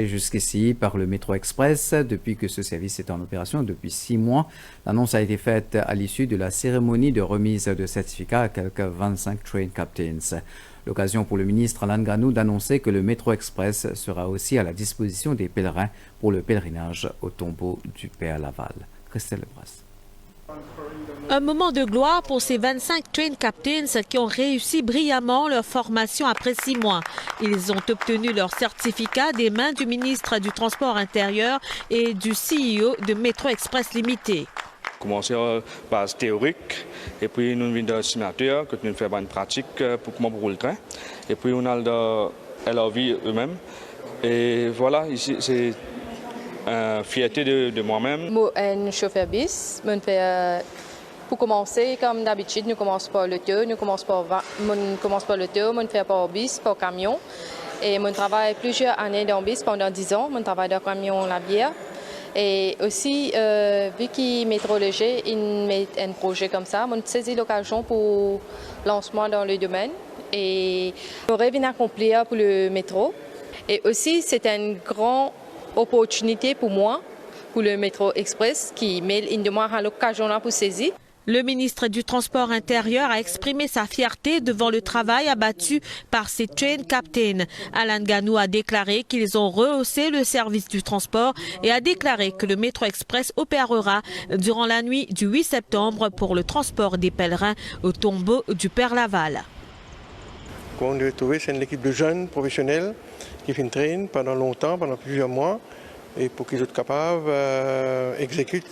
Jusqu'ici par le Métro Express depuis que ce service est en opération depuis 6 mois. L'annonce a été faite à l'issue de la cérémonie de remise de certificats à quelques 25 train captains. L'occasion pour le ministre Alan Ganou d'annoncer que le Métro Express sera aussi à la disposition des pèlerins pour le pèlerinage au tombeau du Père Laval. Christelle Lebras. Un moment de gloire pour ces 25 train captains qui ont réussi brillamment leur formation après 6 mois. Ils ont obtenu leur certificat des mains du ministre du Transport intérieur et du CEO de Métro Express Limité. Commencer à base théorique et puis nous venons de simulateur que nous faisons une pratique pour comment rouler le train et puis on a le LRV eux-mêmes et voilà ici c'est une fierté de moi-même. Moi un chauffeur bis, pour commencer comme d'habitude nous commençons par l'auto, nous commençons par l'auto, on fait par bis, par camion et mon travail plusieurs années dans bis pendant 10 ans, mon travail dans camion la bière. Et aussi, vu qu'il métro léger, il met un projet comme ça, on saisit l'occasion pour lancement dans le domaine et on rêve accomplir pour le métro. Et aussi, c'est une grande opportunité pour moi, pour le Métro Express, qui met une demande à l'occasion pour saisir. Le ministre du Transport intérieur a exprimé sa fierté devant le travail abattu par ces train captains. Alan Ganou a déclaré qu'ils ont rehaussé le service du transport et a déclaré que le Métro Express opérera durant la nuit du 8 septembre pour le transport des pèlerins au tombeau du Père Laval. On a trouvé, c'est une équipe de jeunes professionnels qui font train pendant longtemps, pendant plusieurs mois, et pour qu'ils soient capables d'exécuter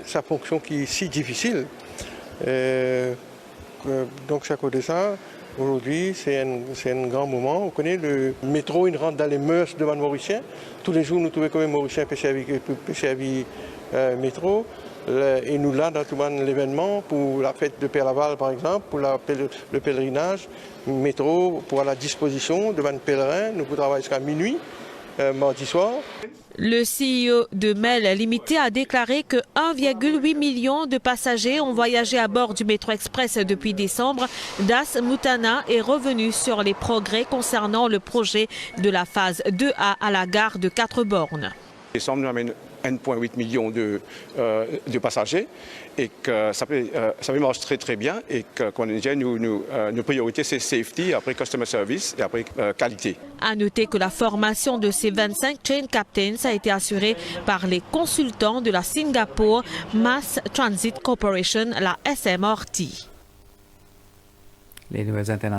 sa fonction qui est si difficile. Donc, c'est à cause de ça, aujourd'hui, c'est un grand moment. On connaît le métro, il rentre dans les mœurs devant les Mauriciens. Tous les jours, nous trouvons quand même Mauriciens PCAV métro. Et nous, là, dans tout l'événement, pour la fête de Père Laval, par exemple, pour le pèlerinage, métro, pour à la disposition devant les pèlerins. Nous travaillons jusqu'à minuit, mardi soir. Le CEO de MEL Limité a déclaré que 1,8 million de passagers ont voyagé à bord du Métro Express depuis décembre. Das Moutana est revenu sur les progrès concernant le projet de la phase 2A à la gare de 4 bornes. Décembre, nous amène 1,8 million de passagers et que ça marche très très bien et que nos priorités c'est safety, après customer service et après qualité. À noter que la formation de ces 25 train captains a été assurée par les consultants de la Singapore Mass Transit Corporation, la SMRT. Les nouvelles internationales.